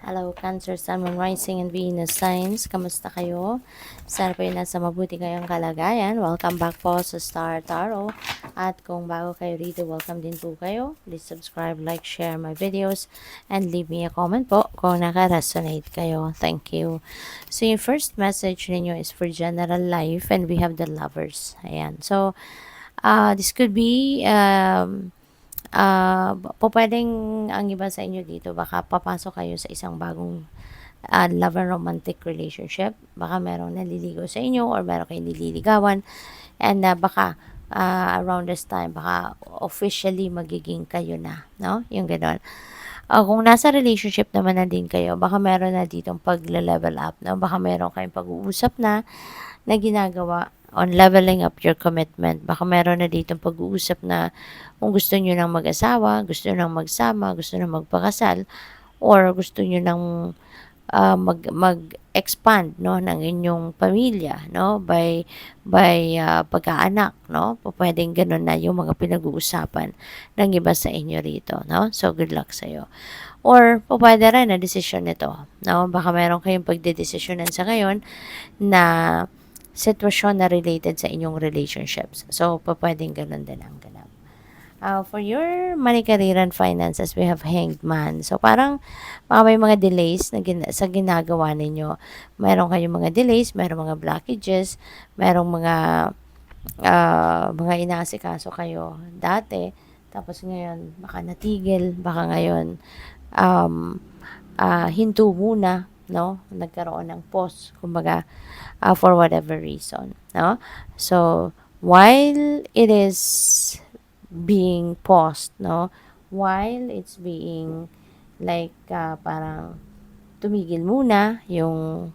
Hello, Cancer, Sun, Moon, Rising, and Venus signs. Kamusta kayo? Sana po nasa mabuti kayong kalagayan. Welcome back po sa Star Tarot. At kung bago kayo rito, welcome din po kayo. Please subscribe, like, share my videos, and leave me a comment po kung naka-resonate kayo. Thank you. So, yung first message ninyo is for general life, and we have the lovers. Ayan. So, this could be pwedeng ang iba sa inyo dito, baka papasok kayo sa isang bagong love and romantic relationship. Baka merong naliligo sa inyo or meron kayong nililigawan. And baka around this time, baka officially magiging kayo na, no? Yung gano'n. Kung nasa relationship naman na din kayo, baka meron na ditong pag-level up, no? Baka meron kayong pag-uusap na ginagawa on leveling up your commitment. Baka meron na ditong pag-uusap na kung gusto nyo nang mag-asawa, gusto nyo nang magsama, gusto nyo magpakasal, or gusto nyo nang mag-expand, no, ng inyong pamilya, no, by pagkaanak, no. Pwedeng ganun na yung mga pinag-uusapan ng iba sa inyo rito, no. So good luck sa iyo. Or pwede rin na desisyon nito, no. Baka meron kayong pagdedesisyonan sa ngayon na sitwasyon na related sa inyong relationships. So, pwedeng ganun din ang ganap. For your money, career, and finances, we have Hanged Man. So, parang may mga delays na sa ginagawa ninyo. Meron kayong mga delays, meron mga blockages, merong mga inaasikaso kayo dati. Tapos ngayon, baka natigil, baka ngayon, hinto muna, no? Nagkaroon ng pause, kumbaga, for whatever reason, no? So, while it is being paused, no? While it's being like parang tumigil muna yung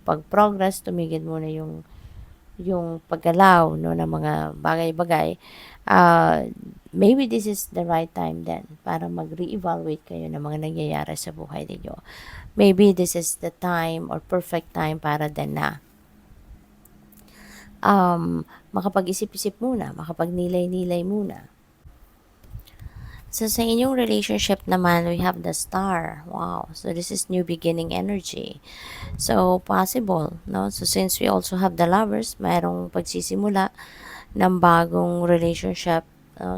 pag-progress, tumigil muna yung paggalaw, no, ng mga bagay-bagay. Maybe this is the right time then para mag-reevaluate kayo ng mga nangyayari sa buhay ninyo. Maybe this is the time or perfect time para din na makapag-isip-isip muna, makapag-nilay-nilay muna. So, sa inyong relationship naman, we have the Star. Wow. So, this is new beginning energy. So, possible, no? So, since we also have the Lovers, mayroong pagsisimula ng bagong relationship.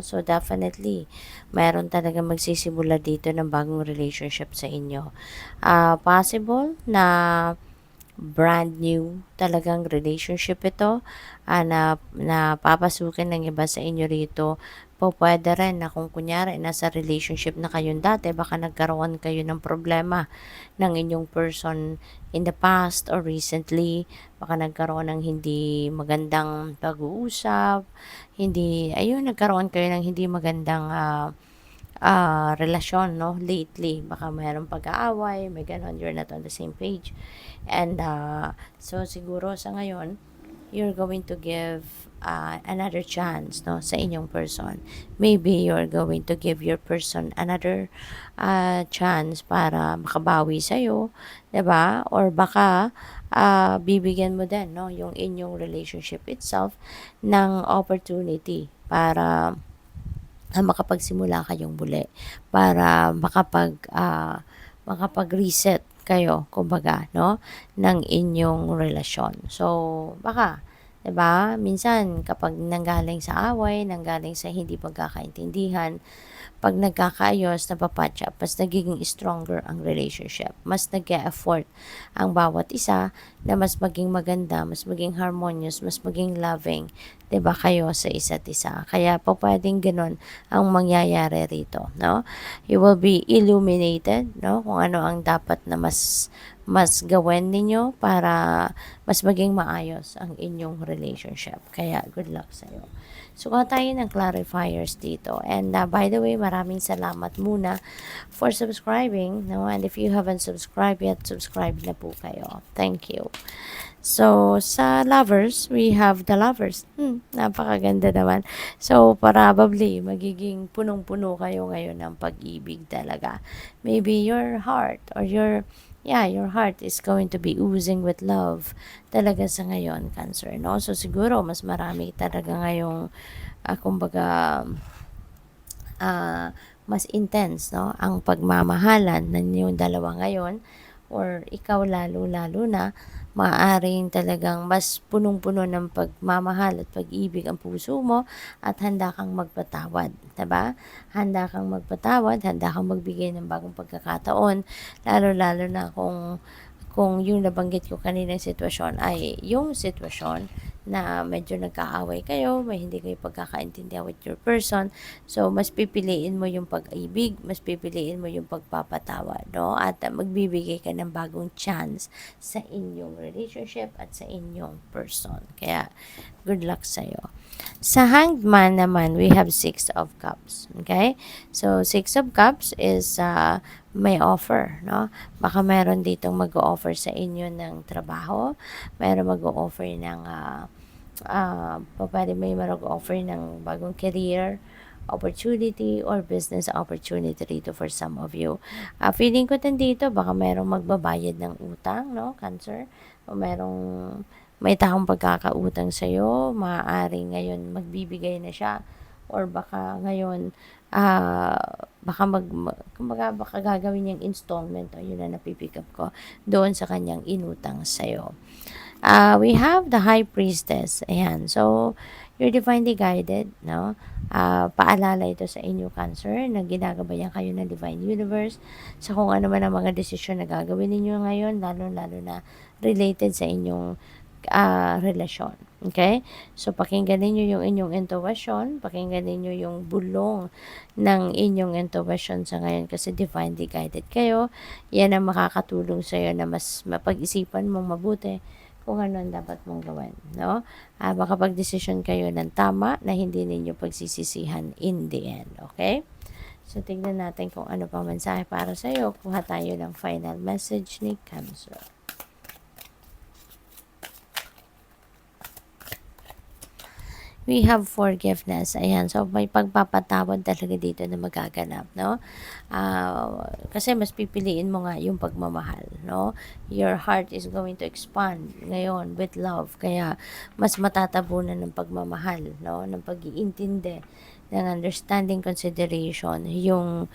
So, definitely, mayroon talaga magsisimula dito ng bagong relationship sa inyo. Possible na brand new talagang relationship ito na papasukin ng iba sa inyo rito. Pwede rin na kung kunyari nasa relationship na kayong dati, baka nagkaroon kayo ng problema ng inyong person in the past or recently. Baka nagkaroon ng hindi magandang pag-uusap, nagkaroon kayo ng hindi magandang relasyon, no, lately. Baka mayroong pag-aaway, may ganon, you're not on the same page. And so siguro sa ngayon, you're going to give another chance, no, sa inyong person. Maybe you're going to give your person another chance para makabawi sa'yo, 'di ba? Or baka bibigyan mo din, no, yung inyong relationship itself ng opportunity para makapagsimula kayong muli, para makapag-reset kayo, kumbaga, no, ng inyong relasyon. So, baka, 'di ba? Minsan kapag nanggaling sa away, nanggaling sa hindi pagkakaintindihan, pag nagkakaayos, napapatch up, mas nagiging stronger ang relationship. Mas nag-e-effort ang bawat isa na mas maging maganda, mas maging harmonious, mas maging loving, 'di ba, kayo sa isa't isa. Kaya po pwedeng ganun ang mangyayari rito, no? You will be illuminated, no? Kung ano ang dapat na mas gawin ninyo para mas maging maayos ang inyong relationship. Kaya good luck sa iyo. So, kuha tayo ng clarifiers dito. And by the way, maraming salamat muna for subscribing, no? And if you haven't subscribed yet, subscribe na po kayo. Thank you. So, sa lovers, we have the lovers. Napakaganda naman. So, probably, magiging punong-puno kayo ngayon ng pag-ibig talaga. Maybe your heart or your heart is going to be oozing with love talaga sa ngayon, Cancer, no? So, siguro, mas marami talaga ngayong, kumbaga, mas intense, no, ang pagmamahalan ninyong dalawa ngayon, or ikaw lalo-lalo na, maaaring talagang mas punong-puno ng pagmamahal at pag-ibig ang puso mo at handa kang magpatawad, 'di ba? Handa kang magpatawad, handa kang magbigay ng bagong pagkakataon, lalo-lalo na kung yung nabanggit ko kaninang sitwasyon ay yung sitwasyon na medyo nagkaaway kayo, may hindi kayo pagkakaintindihan with your person. So, mas pipiliin mo yung pag-ibig, mas pipiliin mo yung pagpapatawad, no? At magbibigay ka ng bagong chance sa inyong relationship at sa inyong person. Kaya, good luck sa'yo. Sa Hanged Man naman, we have Six of Cups. Okay? So, Six of Cups is may offer, no? Baka meron ditong mag-o-offer sa inyo ng trabaho, meron mag-o-offer ng pwede may mag-offer ng bagong career opportunity or business opportunity dito for some of you. Feeling ko din dito, baka merong magbabayad ng utang, no, Cancer, o may taong pagkakautang sa'yo, maaaring ngayon magbibigay na siya, or baka ngayon, kumbaga baka gagawin niyang installment, o yun na napipick up ko, doon sa kanyang inutang sa'yo. We have the High Priestess. Ayan. So, you're divinely guided, no? Paalala ito sa inyo, Cancer, na ginagabayan kayo ng Divine Universe sa kung ano man ang mga desisyon na gagawin ninyo ngayon, lalo-lalo na related sa inyong relasyon. Okay? So, pakinggan ninyo yung inyong intuition, pakinggan ninyo yung bulong ng inyong intuition sa ngayon kasi divinely guided kayo. Yan ang makakatulong sa'yo na mas mapag-isipan mong mabuti kung ano ang dapat mong gawin, no? Makapag-desisyon kayo ng tama na hindi ninyo pagsisisihan in the end, okay? So, tignan natin kung ano pang mensahe para sa'yo. Kuha tayo ng final message ni Cancer. We have forgiveness. Ayan. So, may pagpapatawad talaga dito na magaganap, no? Kasi mas pipiliin mo nga yung pagmamahal, no? Your heart is going to expand ngayon with love. Kaya, mas matatabunan ng pagmamahal, no? Ng pag-iintindi, ng understanding, consideration, yung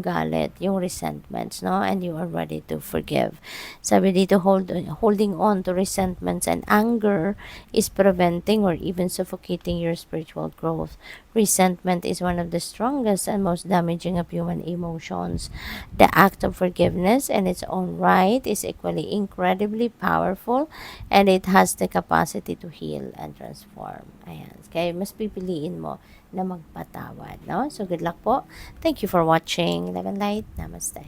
galit, yung resentments, no? And you are ready to forgive. Sabi dito, holding on to resentments and anger is preventing or even suffocating your spiritual growth. Resentment is one of the strongest and most damaging of human emotions. The act of forgiveness in its own right is equally incredibly powerful, and it has the capacity to heal and transform. Ayan. Kaya mas pipiliin mo na magpatawad, no? So, good luck po. Thank you for watching. Love and light. Namaste.